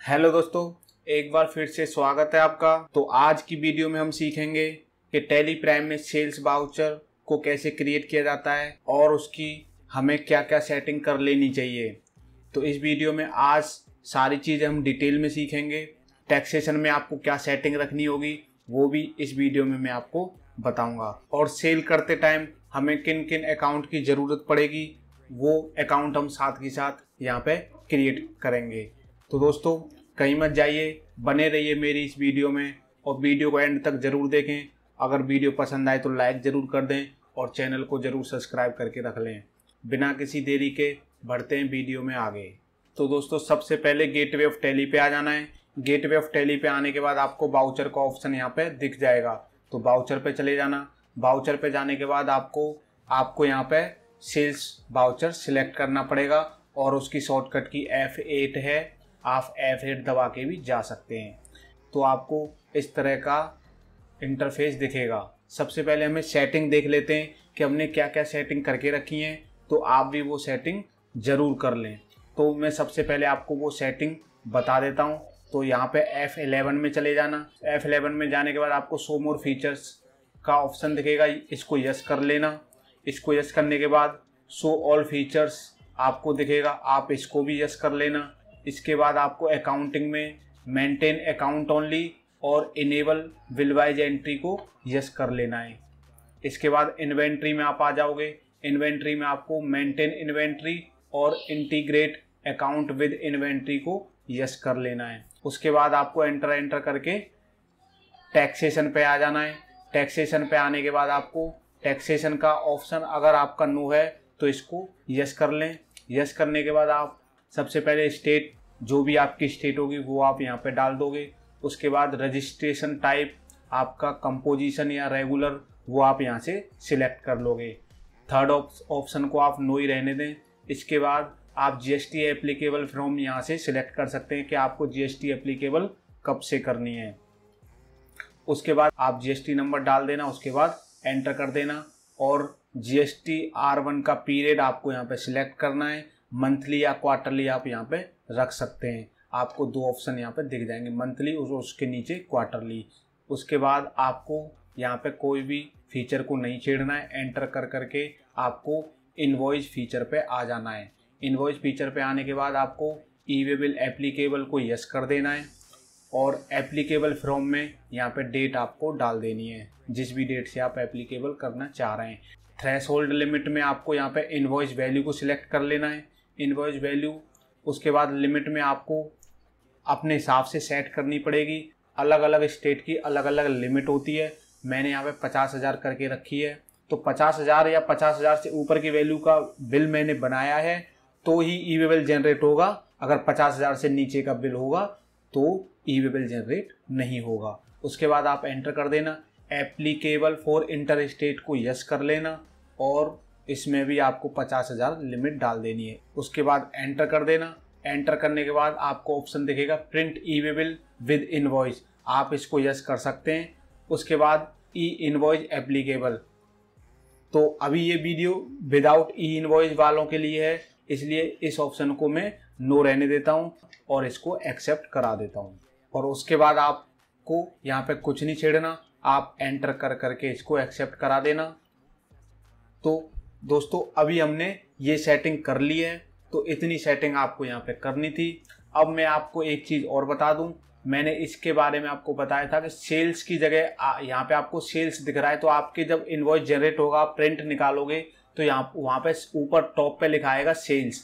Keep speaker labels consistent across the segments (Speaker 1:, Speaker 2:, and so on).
Speaker 1: Hello दोस्तों, एक बार फिर से स्वागत है आपका। तो आज की वीडियो में हम सीखेंगे कि टैली प्राइम में सेल्स वाउचर को कैसे क्रिएट किया जाता है और उसकी हमें क्या क्या सेटिंग कर लेनी चाहिए। तो इस वीडियो में आज सारी चीज़ें हम डिटेल में सीखेंगे। टैक्सेशन में आपको क्या सेटिंग रखनी होगी वो भी इस वीडियो में मैं आपको बताऊंगा, और सेल करते टाइम हमें किन किन अकाउंट की ज़रूरत पड़ेगी वो अकाउंट हम साथ के साथ यहाँ पे क्रिएट करेंगे। तो दोस्तों कहीं मत जाइए, बने रहिए मेरी इस वीडियो में और वीडियो को एंड तक ज़रूर देखें। अगर वीडियो पसंद आए तो लाइक ज़रूर कर दें और चैनल को ज़रूर सब्सक्राइब करके रख लें। बिना किसी देरी के बढ़ते हैं वीडियो में आगे। तो दोस्तों सबसे पहले गेटवे ऑफ टैली पे आ जाना है। गेटवे ऑफ टैली पे आने के बाद आपको वाउचर का ऑप्शन यहाँ पे दिख जाएगा, तो वाउचर पे चले जाना। वाउचर पे जाने के बाद आपको यहाँ पे सेल्स वाउचर सिलेक्ट करना पड़ेगा और उसकी शॉर्टकट की F8 है। आप F8 दबा के भी जा सकते हैं। तो आपको इस तरह का इंटरफेस दिखेगा। सबसे पहले हमें सेटिंग देख लेते हैं कि हमने क्या क्या सेटिंग करके रखी हैं, तो आप भी वो सेटिंग ज़रूर कर लें। तो मैं सबसे पहले आपको वो सेटिंग बता देता हूँ। तो यहाँ पे F11 में चले जाना। F11 में जाने के बाद आपको शो मोर फीचर्स का ऑप्शन दिखेगा, इसको यस कर लेना। इसको यस करने के बाद शो ऑल फीचर्स आपको दिखेगा, आप इसको भी यस कर लेना। इसके बाद आपको अकाउंटिंग में मेंटेन अकाउंट ओनली और इनेबल बिल वाइज एंट्री को यस कर लेना है। इसके बाद इन्वेंट्री में आप आ जाओगे। इन्वेंट्री में आपको मेंटेन इन्वेंट्री और इंटीग्रेट अकाउंट विद इन्वेंट्री को यस कर लेना है। उसके बाद आपको एंटर करके टैक्सेशन पे आ जाना है। टैक्सेशन पे आने के बाद आपको टैक्सेशन का ऑप्शन अगर आपका नो है तो इसको यस कर लें। यस करने के बाद आप सबसे पहले स्टेट, जो भी आपकी स्टेट होगी वो आप यहाँ पे डाल दोगे। उसके बाद रजिस्ट्रेशन टाइप आपका कंपोजिशन या रेगुलर वो आप यहाँ से सिलेक्ट कर लोगे। थर्ड ऑप्शन को आप नो ही रहने दें। इसके बाद आप GST एप्लीकेबल फ्रॉम यहाँ से सिलेक्ट कर सकते हैं कि आपको GST एप्लीकेबल कब से करनी है। उसके बाद आप GST नंबर डाल देना, उसके बाद एंटर कर देना और GST R1 का पीरियड आपको यहाँ पे सिलेक्ट करना है। मंथली या क्वार्टरली आप यहाँ पे रख सकते हैं। आपको दो ऑप्शन यहाँ पे दिख जाएंगे, मंथली और उसके नीचे क्वार्टरली। उसके बाद आपको यहाँ पे कोई भी फीचर को नहीं छेड़ना है। एंटर करके आपको इनवॉइस फीचर पे आ जाना है। इनवॉइस फीचर पे आने के बाद आपको ई-वे बिल एप्लीकेबल को यस कर देना है और एप्लीकेबल फ्रॉम में यहाँ पे डेट आपको डाल देनी है, जिस भी डेट से आप एप्लीकेबल करना चाह रहे हैं। थ्रेशोल्ड लिमिट में आपको यहाँ पे इनवॉइस वैल्यू को सिलेक्ट कर लेना है, इनवॉइस वैल्यू। उसके बाद लिमिट में आपको अपने हिसाब से सेट करनी पड़ेगी। अलग अलग स्टेट की अलग अलग लिमिट होती है। मैंने यहाँ पे 50,000 करके रखी है, तो 50,000 या 50,000 से ऊपर की वैल्यू का बिल मैंने बनाया है तो ही ई-वे बिल जनरेट होगा। अगर 50,000 से नीचे का बिल होगा तो ई-वे बिल जनरेट नहीं होगा। उसके बाद आप एंटर कर देना। एप्लीकेबल फॉर इंटर स्टेट को यस कर लेना और इसमें भी आपको 50,000 लिमिट डाल देनी है। उसके बाद एंटर कर देना। एंटर करने के बाद आपको ऑप्शन दिखेगा print e-way bill with invoice, आप इसको यस कर सकते हैं। उसके बाद ई इनवॉइस एप्लीकेबल, तो अभी ये वीडियो विदाउट ई इनवॉइस वालों के लिए है, इसलिए इस ऑप्शन को मैं नो रहने देता हूँ और इसको एक्सेप्ट करा देता हूँ। और उसके बाद आपको यहाँ पे कुछ नहीं छेड़ना, आप एंटर करके इसको एक्सेप्ट करा देना। तो दोस्तों अभी हमने ये सेटिंग कर ली है, तो इतनी सेटिंग आपको यहाँ पे करनी थी। अब मैं आपको एक चीज़ और बता दूं, मैंने इसके बारे में आपको बताया था कि सेल्स की जगह यहाँ पे आपको सेल्स दिख रहा है, तो आपके जब इनवॉइस जनरेट होगा आप प्रिंट निकालोगे तो वहाँ पे ऊपर टॉप पे लिखा आएगा सेल्स।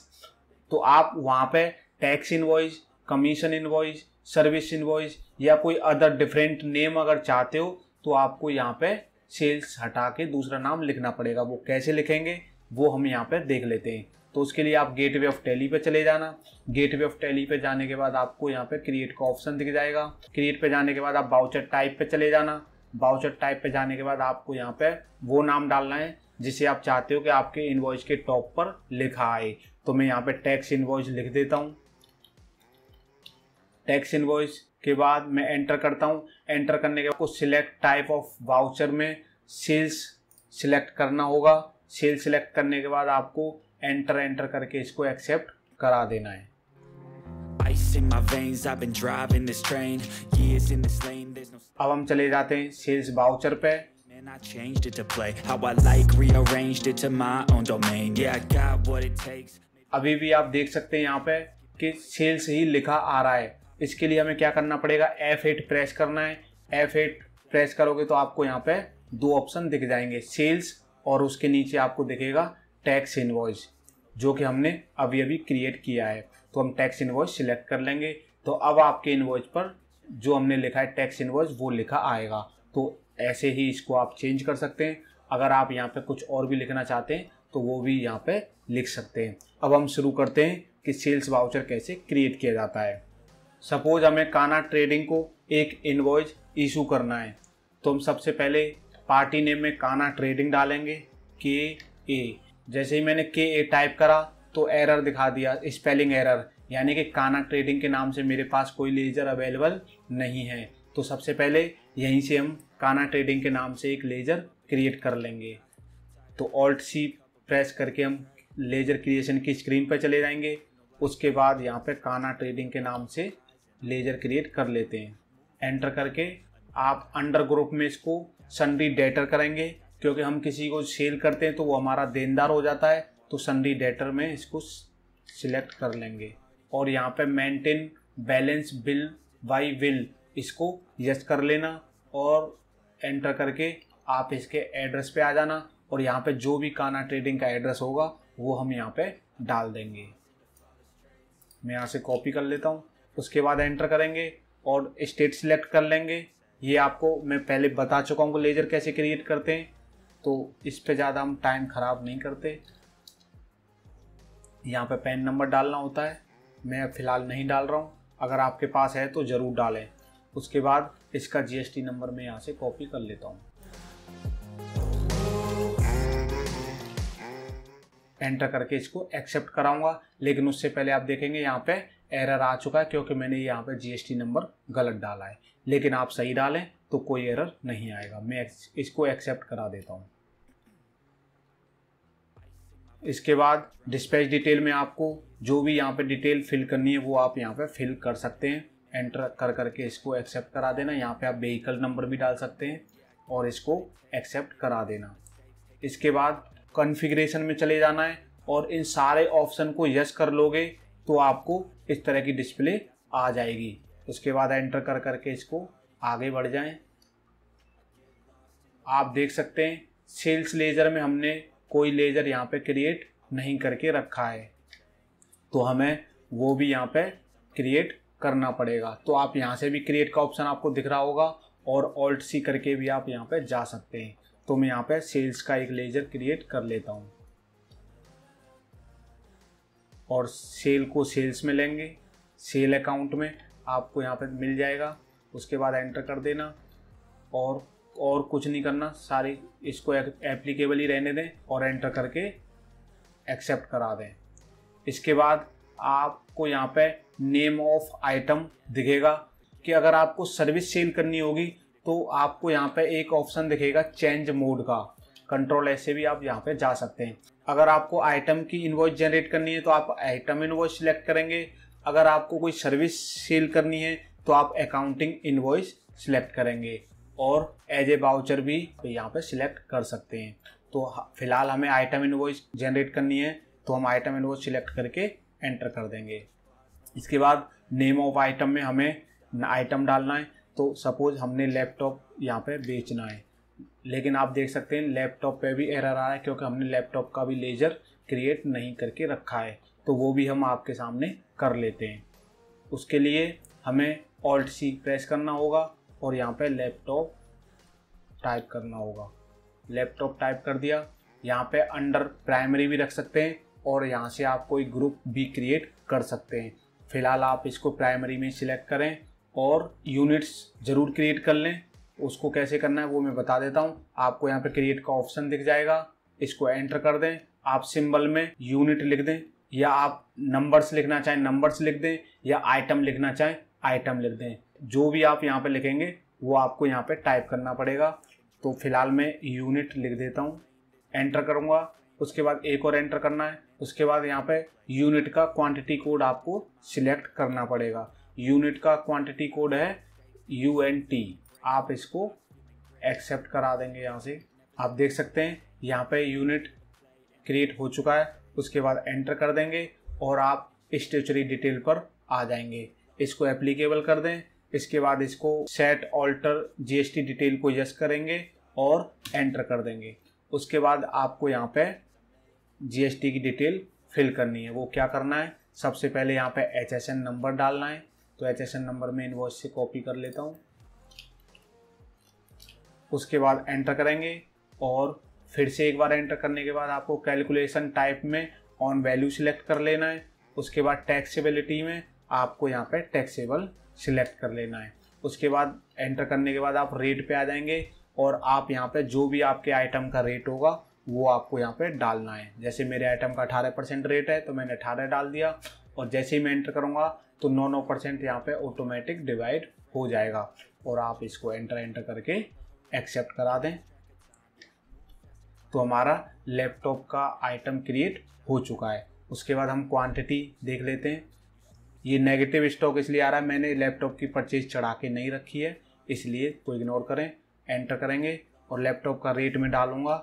Speaker 1: तो आप वहाँ पे tax invoice, commission invoice, service invoice या कोई अदर डिफरेंट नेम अगर चाहते हो तो आपको यहाँ पे सेल्स हटा के दूसरा नाम लिखना पड़ेगा। वो कैसे लिखेंगे वो हम यहाँ पे देख लेते हैं। तो उसके लिए आप गेटवे ऑफ टैली पे चले जाना। गेटवे ऑफ टैली पे जाने के बाद आपको यहाँ पे क्रिएट का ऑप्शन दिख जाएगा। क्रिएट पे जाने के बाद आप वाउचर टाइप पे चले जाना। वाउचर टाइप पे जाने के बाद आपको यहाँ पे वो नाम डालना है जिसे आप चाहते हो कि आपके इनवॉइस के टॉप पर लिखा आए। तो मैं यहाँ पे टैक्स इनवॉइस लिख देता हूँ। टैक्स इनवॉइस के बाद मैं एंटर करता हूँ। एंटर करने के बाद आपको सिलेक्ट टाइप ऑफ वाउचर में सेल्स सिलेक्ट करना होगा। सेल्स सिलेक्ट करने के बाद आपको एंटर करके इसको एक्सेप्ट करा देना है।
Speaker 2: in my veins, I've been driving this train, years in this lane, there's no.
Speaker 1: अब हम चले जाते हैं सेल्स वाउचर पे।
Speaker 2: Man, I changed it to play how I like, rearranged it to my own domain. Yeah, I got what it takes.
Speaker 1: अभी भी आप देख सकते हैं यहाँ पे कि सेल्स ही लिखा आ रहा है। इसके लिए हमें क्या करना पड़ेगा, F8 प्रेस करना है। F8 प्रेस करोगे तो आपको यहाँ पे दो ऑप्शन दिख जाएंगे, सेल्स और उसके नीचे आपको दिखेगा टैक्स इनवॉइस, जो कि हमने अभी अभी क्रिएट किया है। तो हम टैक्स इनवॉइस सिलेक्ट कर लेंगे। तो अब आपके इनवॉइस पर जो हमने लिखा है टैक्स इनवॉइस वो लिखा आएगा। तो ऐसे ही इसको आप चेंज कर सकते हैं। अगर आप यहाँ पे कुछ और भी लिखना चाहते हैं तो वो भी यहाँ पे लिख सकते हैं। अब हम शुरू करते हैं कि सेल्स वाउचर कैसे क्रिएट किया जाता है। सपोज हमें काना ट्रेडिंग को एक इनवॉइस इशू करना है, तो हम सबसे पहले पार्टी नेम में काना ट्रेडिंग डालेंगे KA। जैसे ही मैंने KA टाइप करा तो एरर दिखा दिया, स्पेलिंग एरर, यानी कि काना ट्रेडिंग के नाम से मेरे पास कोई लेजर अवेलेबल नहीं है। तो सबसे पहले यहीं से हम काना ट्रेडिंग के नाम से एक लेजर क्रिएट कर लेंगे। तो Alt+C प्रेस करके हम लेजर क्रिएशन की स्क्रीन पर चले जाएंगे। उसके बाद यहाँ पे काना ट्रेडिंग के नाम से लेजर क्रिएट कर लेते हैं। एंटर करके आप अंडर ग्रुप में इसको सन्ड्री डेटर करेंगे, क्योंकि हम किसी को सेल करते हैं तो वो हमारा देनदार हो जाता है। तो सन्ड्री डेटर में इसको सिलेक्ट कर लेंगे और यहाँ पे maintain balance bill by will इसको यस कर लेना और एंटर करके आप इसके एड्रेस पे आ जाना और यहाँ पे जो भी काना ट्रेडिंग का एड्रेस होगा वो हम यहाँ पे डाल देंगे। मैं यहाँ से कॉपी कर लेता हूँ। उसके बाद एंटर करेंगे और स्टेट सिलेक्ट कर लेंगे। ये आपको मैं पहले बता चुका हूँ कि लेजर कैसे क्रिएट करते हैं, तो इस पे ज़्यादा हम टाइम ख़राब नहीं करते। यहाँ पे पैन नंबर डालना होता है, मैं फ़िलहाल नहीं डाल रहा हूँ, अगर आपके पास है तो ज़रूर डालें। उसके बाद इसका GST नंबर मैं यहाँ से कॉपी कर लेता हूँ। एंटर करके इसको एक्सेप्ट कराऊंगा, लेकिन उससे पहले आप देखेंगे यहाँ पे एरर आ चुका है, क्योंकि मैंने यहाँ पे GST नंबर गलत डाला है। लेकिन आप सही डालें तो कोई एरर नहीं आएगा। मैं इसको एक्सेप्ट करा देता हूँ। इसके बाद डिस्पैच डिटेल में आपको जो भी यहाँ पे डिटेल फिल करनी है वो आप यहाँ पे फिल कर सकते हैं। एंटर कर करके इसको एक्सेप्ट करा देना। यहाँ पे आप व्हीकल नंबर भी डाल सकते हैं और इसको एक्सेप्ट करा देना। इसके बाद कॉन्फ़िगरेशन में चले जाना है और इन सारे ऑप्शन को यस कर लोगे तो आपको इस तरह की डिस्प्ले आ जाएगी। उसके बाद एंटर कर करके इसको आगे बढ़ जाएं। आप देख सकते हैं सेल्स लेजर में हमने कोई लेजर यहाँ पे क्रिएट नहीं करके रखा है, तो हमें वो भी यहाँ पे क्रिएट करना पड़ेगा। तो आप यहाँ से भी क्रिएट का ऑप्शन आपको दिख रहा होगा और Alt+C करके भी आप यहाँ पे जा सकते हैं। तो मैं यहाँ पे सेल्स का एक लेजर क्रिएट कर लेता हूँ और सेल को सेल्स में लेंगे। सेल अकाउंट में आपको यहाँ पे मिल जाएगा। उसके बाद एंटर कर देना और कुछ नहीं करना, सारी इसको एप्लीकेबल ही रहने दें और एंटर करके एक्सेप्ट करा दें। इसके बाद आपको यहाँ पे नेम ऑफ आइटम दिखेगा कि अगर आपको सर्विस सेल करनी होगी तो आपको यहाँ पे एक ऑप्शन दिखेगा चेंज मोड का। Ctrl+S से भी आप यहाँ पे जा सकते हैं। अगर आपको आइटम की इनवॉइस जनरेट करनी है तो आप आइटम इनवॉइस सिलेक्ट करेंगे। अगर आपको कोई सर्विस सेल करनी है तो आप अकाउंटिंग इनवॉइस सिलेक्ट करेंगे और एज ए वाउचर भी यहाँ पे सिलेक्ट कर सकते हैं। तो फिलहाल हमें आइटम इनवॉइस जनरेट करनी है तो हम आइटम इनवॉइस सिलेक्ट करके एंटर कर देंगे। इसके बाद नेम ऑफ आइटम में हमें आइटम डालना है। तो सपोज हमने लैपटॉप यहाँ पे बेचना है, लेकिन आप देख सकते हैं लैपटॉप पे भी एरर आ रहा है क्योंकि हमने लैपटॉप का भी लेजर क्रिएट नहीं करके रखा है। तो वो भी हम आपके सामने कर लेते हैं। उसके लिए हमें Alt+C प्रेस करना होगा और यहाँ पे लैपटॉप टाइप करना होगा। लैपटॉप टाइप कर दिया। यहाँ पे अंडर प्राइमरी भी रख सकते हैं और यहाँ से आप कोई ग्रुप भी क्रिएट कर सकते हैं। फिलहाल आप इसको प्राइमरी में सिलेक्ट करें और यूनिट्स ज़रूर क्रिएट कर लें। उसको कैसे करना है वो मैं बता देता हूँ। आपको यहाँ पे क्रिएट का ऑप्शन दिख जाएगा, इसको एंटर कर दें। आप सिंबल में यूनिट लिख दें या आप नंबर्स लिखना चाहें नंबर्स लिख दें या आइटम लिखना चाहें आइटम लिख दें। जो भी आप यहाँ पे लिखेंगे वो आपको यहाँ पे टाइप करना पड़ेगा। तो फिलहाल मैं यूनिट लिख देता हूँ, एंटर करूँगा। उसके बाद एक और एंटर करना है उसके बाद यहाँ पे यूनिट का क्वांटिटी कोड आपको सिलेक्ट करना पड़ेगा। यूनिट का क्वांटिटी कोड है UNT। आप इसको एक्सेप्ट करा देंगे। यहाँ से आप देख सकते हैं यहाँ पे यूनिट क्रिएट हो चुका है। उसके बाद एंटर कर देंगे और आप स्टेचुरी डिटेल पर आ जाएंगे। इसको एप्लीकेबल कर दें। इसके बाद इसको सेट ऑल्टर GST डिटेल को यस करेंगे और एंटर कर देंगे। उसके बाद आपको यहाँ पे GST की डिटेल फिल करनी है। वो क्या करना है, सबसे पहले यहाँ पे HSN नंबर डालना है। तो HSN नंबर में इनवॉइस से कॉपी कर लेता हूँ। उसके बाद एंटर करेंगे और फिर से एक बार एंटर करने के बाद आपको कैलकुलेशन टाइप में ऑन वैल्यू सिलेक्ट कर लेना है। उसके बाद टैक्सेबिलिटी में आपको यहाँ पे टैक्सेबल सिलेक्ट कर लेना है। उसके बाद एंटर करने के बाद आप रेट पे आ जाएंगे और आप यहाँ पे जो भी आपके आइटम का रेट होगा वो आपको यहाँ पे डालना है। जैसे मेरे आइटम का 18% रेट है तो मैंने 18 डाल दिया और जैसे ही मैं एंटर करूँगा तो 9% यहाँ पे ऑटोमेटिक डिवाइड हो जाएगा और आप इसको एंटर करके एक्सेप्ट करा दें तो हमारा लैपटॉप का आइटम क्रिएट हो चुका है। उसके बाद हम क्वांटिटी देख लेते हैं। ये नेगेटिव स्टॉक इसलिए आ रहा है, मैंने लैपटॉप की परचेज चढ़ा के नहीं रखी है, इसलिए तो इग्नोर करें। एंटर करेंगे और लैपटॉप का रेट में डालूंगा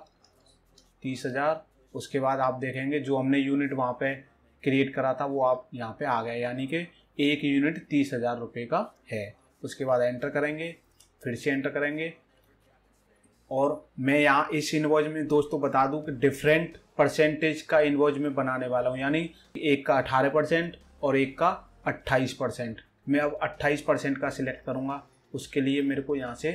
Speaker 1: 30,000। उसके बाद आप देखेंगे जो हमने यूनिट वहाँ पे क्रिएट करा था वो आप यहाँ पे आ गए, यानी कि एक यूनिट 30,000 रुपये का है। उसके बाद एंटर करेंगे, फिर से एंटर करेंगे और मैं यहाँ इस इनवॉइस में दोस्तों बता दूं कि डिफरेंट परसेंटेज का इनवॉइस में बनाने वाला हूँ, यानी एक का 18% और एक का 28%। मैं अब 28% का सिलेक्ट करूँगा। उसके लिए मेरे को यहाँ से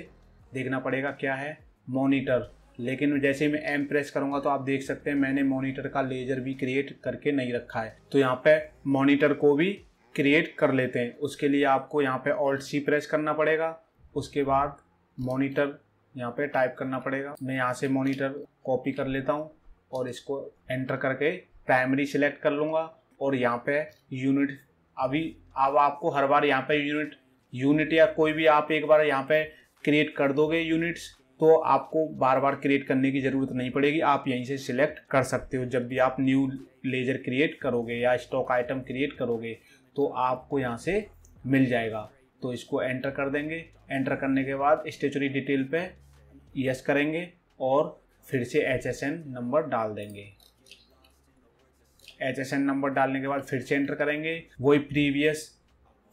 Speaker 1: देखना पड़ेगा क्या है, मॉनिटर। लेकिन जैसे ही मैं M प्रेस करूँगा तो आप देख सकते हैं मैंने मॉनिटर का लेजर भी क्रिएट करके नहीं रखा है। तो यहाँ पे मॉनिटर को भी क्रिएट कर लेते हैं। उसके लिए आपको यहाँ पे Alt C प्रेस करना पड़ेगा। उसके बाद मॉनिटर यहाँ पे टाइप करना पड़ेगा। मैं यहाँ से मॉनिटर कॉपी कर लेता हूँ और इसको एंटर करके प्राइमरी सिलेक्ट कर लूँगा और यहाँ पे यूनिट अब आपको हर बार यहाँ पे यूनिट या कोई भी आप एक बार यहाँ पे क्रिएट कर दोगे यूनिट्स तो आपको बार बार क्रिएट करने की ज़रूरत नहीं पड़ेगी। आप यहीं से सिलेक्ट कर सकते हो। जब भी आप न्यू लेजर क्रिएट करोगे या स्टॉक आइटम क्रिएट करोगे तो आपको यहाँ से मिल जाएगा। तो इसको एंटर कर देंगे। एंटर करने के बाद स्टेचुरी डिटेल पे यस करेंगे और फिर से HSN नंबर डाल देंगे। HSN नंबर डालने के बाद फिर से एंटर करेंगे। वही प्रीवियस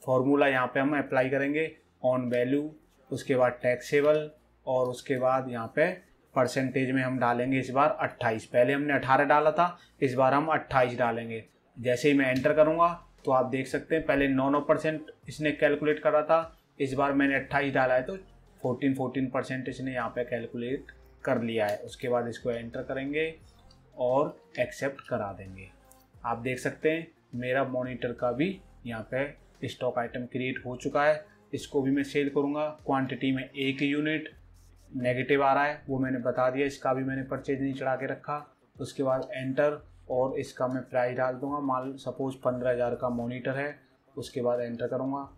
Speaker 1: फॉर्मूला यहाँ पे हम अप्लाई करेंगे ऑन वैल्यू, उसके बाद टैक्सेबल और उसके बाद यहाँ पे परसेंटेज में हम डालेंगे इस बार 28। पहले हमने 18 डाला था, इस बार हम 28 डालेंगे। जैसे ही मैं एंटर करूँगा तो आप देख सकते हैं पहले 9% इसने कैलकुलेट करा था, इस बार मैंने 28 डाला है तो 14% इसने यहाँ पे कैलकुलेट कर लिया है। उसके बाद इसको एंटर करेंगे और एक्सेप्ट करा देंगे। आप देख सकते हैं मेरा मॉनिटर का भी यहाँ पे स्टॉक आइटम क्रिएट हो चुका है। इसको भी मैं सेल करूँगा। क्वांटिटी में एक यूनिट नेगेटिव आ रहा है वो मैंने बता दिया, इसका भी मैंने परचेज नहीं चढ़ा के रखा। उसके बाद एंटर और इसका मैं प्राइस डाल दूंगा, मान सपोज 15,000 का मॉनिटर है। उसके बाद एंटर करूँगा।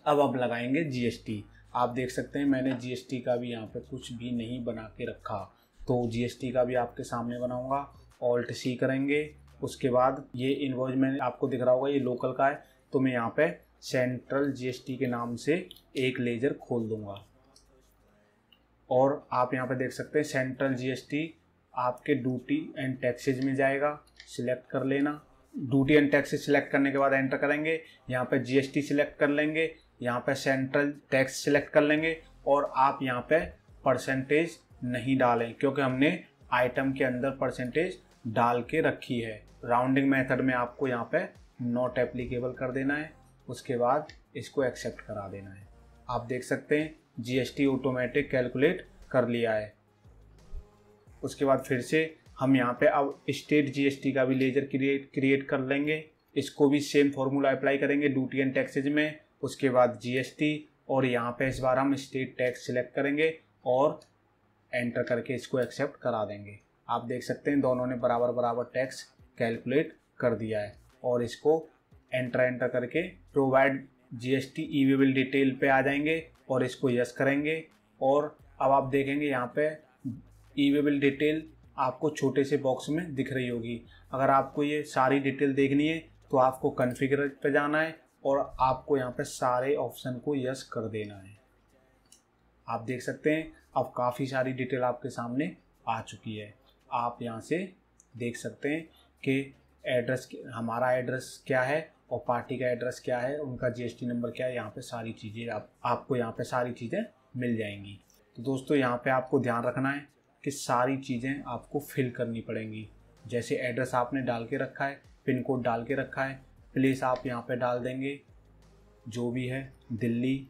Speaker 1: अब लगाएंगे GST। आप देख सकते हैं मैंने GST का भी यहाँ पे कुछ भी नहीं बना के रखा, तो GST का भी आपके सामने बनाऊँगा। Alt C करेंगे। उसके बाद ये इनवॉइस मैंने आपको दिख रहा होगा ये लोकल का है, तो मैं यहाँ पे सेंट्रल GST के नाम से एक लेजर खोल दूंगा और आप यहाँ पे देख सकते हैं सेंट्रल GST आपके ड्यूटी एंड टैक्सेज में जाएगा। सिलेक्ट कर लेना। ड्यूटी एंड टैक्सेज सिलेक्ट करने के बाद एंटर करेंगे। यहाँ पे GST सिलेक्ट कर लेंगे, यहाँ पे सेंट्रल टैक्स सिलेक्ट कर लेंगे और आप यहाँ पे परसेंटेज नहीं डालें क्योंकि हमने आइटम के अंदर परसेंटेज डाल के रखी है। राउंडिंग मेथड में आपको यहाँ पे नॉट एप्लीकेबल कर देना है। उसके बाद इसको एक्सेप्ट करा देना है। आप देख सकते हैं GST ऑटोमेटिक कैलकुलेट कर लिया है। उसके बाद फिर से हम यहाँ पे अब स्टेट GST का भी लेजर क्रिएट कर लेंगे। इसको भी सेम फॉर्मूला अप्लाई करेंगे ड्यूटी एंड टैक्सेज में। उसके बाद GST और यहाँ पे इस बार हम स्टेट टैक्स सिलेक्ट करेंगे और एंटर करके इसको एक्सेप्ट करा देंगे। आप देख सकते हैं दोनों ने बराबर टैक्स कैलकुलेट कर दिया है और इसको एंटर करके प्रोवाइड GST ईवेबल डिटेल पे आ जाएंगे और इसको यस करेंगे। और अब आप देखेंगे यहाँ पे ईवेबल डिटेल आपको छोटे से बॉक्स में दिख रही होगी। अगर आपको ये सारी डिटेल देखनी है तो आपको कॉन्फ़िगर पे जाना है और आपको यहाँ पे सारे ऑप्शन को यस कर देना है। आप देख सकते हैं अब काफ़ी सारी डिटेल आपके सामने आ चुकी है। आप यहाँ से देख सकते हैं कि एड्रेस, हमारा एड्रेस क्या है और पार्टी का एड्रेस क्या है, उनका जीएसटी नंबर क्या है, यहाँ पे सारी चीज़ें आपको यहाँ पे सारी चीज़ें मिल जाएंगी। तो दोस्तों यहाँ पे आपको ध्यान रखना है कि सारी चीज़ें आपको फिल करनी पड़ेंगी। जैसे एड्रेस आपने डाल के रखा है, पिन कोड डाल के रखा है, प्लेस आप यहाँ पे डाल देंगे जो भी है दिल्ली,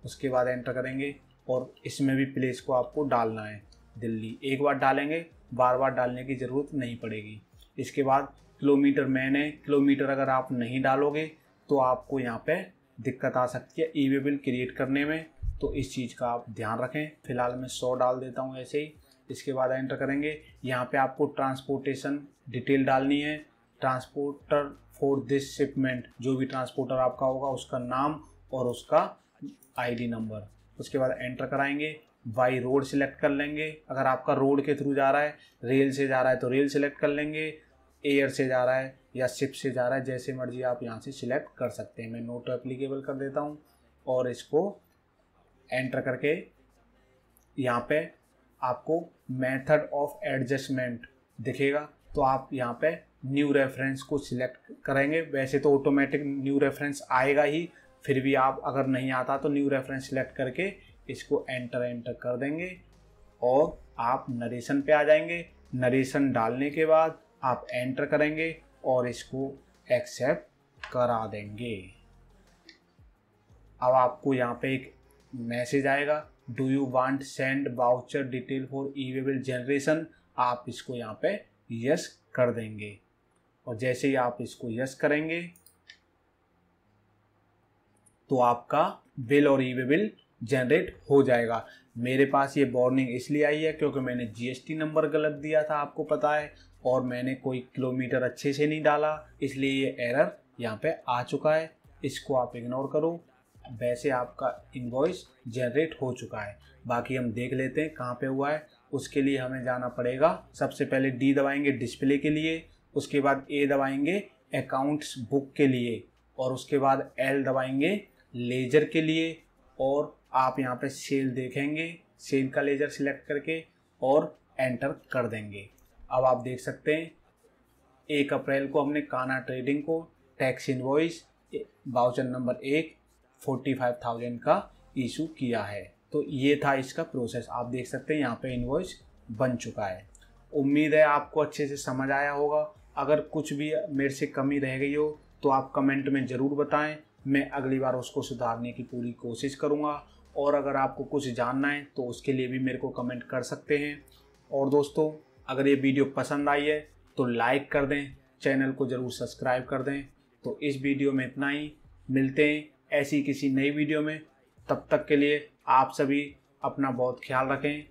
Speaker 1: उसके बाद एंटर करेंगे और इसमें भी प्लेस को आपको डालना है दिल्ली। एक बार डालेंगे, बार बार डालने की ज़रूरत नहीं पड़ेगी। इसके बाद किलोमीटर मैन है, किलोमीटर अगर आप नहीं डालोगे तो आपको यहाँ पे दिक्कत आ सकती है ई वे बिल क्रिएट करने में, तो इस चीज़ का आप ध्यान रखें। फ़िलहाल मैं 100 डाल देता हूँ ऐसे ही। इसके बाद एंटर करेंगे। यहाँ पे आपको ट्रांसपोर्टेशन डिटेल डालनी है, ट्रांसपोर्टर फॉर दिस शिपमेंट, जो भी ट्रांसपोर्टर आपका होगा उसका नाम और उसका आईडी नंबर। उसके बाद एंटर कराएंगे। बाई रोड सिलेक्ट कर लेंगे, अगर आपका रोड के थ्रू जा रहा है, रेल से जा रहा है तो रेल सिलेक्ट कर लेंगे, एयर से जा रहा है या शिप से जा रहा है, जैसे मर्जी आप यहाँ से सिलेक्ट कर सकते हैं। मैं नोट एप्लीकेबल कर देता हूँ और इसको एंटर करके यहाँ पे आपको मेथड ऑफ एडजस्टमेंट दिखेगा, तो आप यहाँ पे न्यू रेफरेंस को सिलेक्ट करेंगे। वैसे तो ऑटोमेटिक न्यू रेफरेंस आएगा ही, फिर भी आप अगर नहीं आता तो न्यू रेफरेंस सिलेक्ट करके इसको एंटर कर देंगे और आप नरेशन पे आ जाएंगे। नरेशन डालने के बाद आप एंटर करेंगे और इसको एक्सेप्ट करा देंगे। अब आपको यहाँ पे एक मैसेज आएगा, do you want send voucher detail for E way bill generation. आप इसको यहाँ पे यस कर देंगे और जैसे ही आप इसको यस करेंगे तो आपका बिल और ई वे बिल जनरेट हो जाएगा। मेरे पास ये वार्निंग इसलिए आई है क्योंकि मैंने जीएसटी नंबर गलत दिया था, आपको पता है, और मैंने कोई किलोमीटर अच्छे से नहीं डाला, इसलिए ये एरर यहाँ पे आ चुका है। इसको आप इग्नोर करो। वैसे आपका इनवॉइस जनरेट हो चुका है। बाकी हम देख लेते हैं कहाँ पे हुआ है। उसके लिए हमें जाना पड़ेगा, सबसे पहले डी दबाएंगे डिस्प्ले के लिए, उसके बाद ए दबाएंगे अकाउंट्स बुक के लिए, और उसके बाद एल दबाएंगे लेजर के लिए, और आप यहाँ पे सेल देखेंगे, सेल का लेजर सिलेक्ट करके और एंटर कर देंगे। अब आप देख सकते हैं 1 अप्रैल को हमने काना ट्रेडिंग को टैक्स इनवॉइस वाउचर नंबर 1 45,000 का इशू किया है। तो ये था इसका प्रोसेस। आप देख सकते हैं यहाँ पे इनवॉइस बन चुका है। उम्मीद है आपको अच्छे से समझ आया होगा। अगर कुछ भी मेरे से कमी रह गई हो तो आप कमेंट में ज़रूर बताएं, मैं अगली बार उसको सुधारने की पूरी कोशिश करूँगा। और अगर आपको कुछ जानना है तो उसके लिए भी मेरे को कमेंट कर सकते हैं। और दोस्तों, अगर ये वीडियो पसंद आई है तो लाइक कर दें, चैनल को ज़रूर सब्सक्राइब कर दें। तो इस वीडियो में इतना ही, मिलते हैं ऐसी किसी नई वीडियो में। तब तक के लिए आप सभी अपना बहुत ख्याल रखें।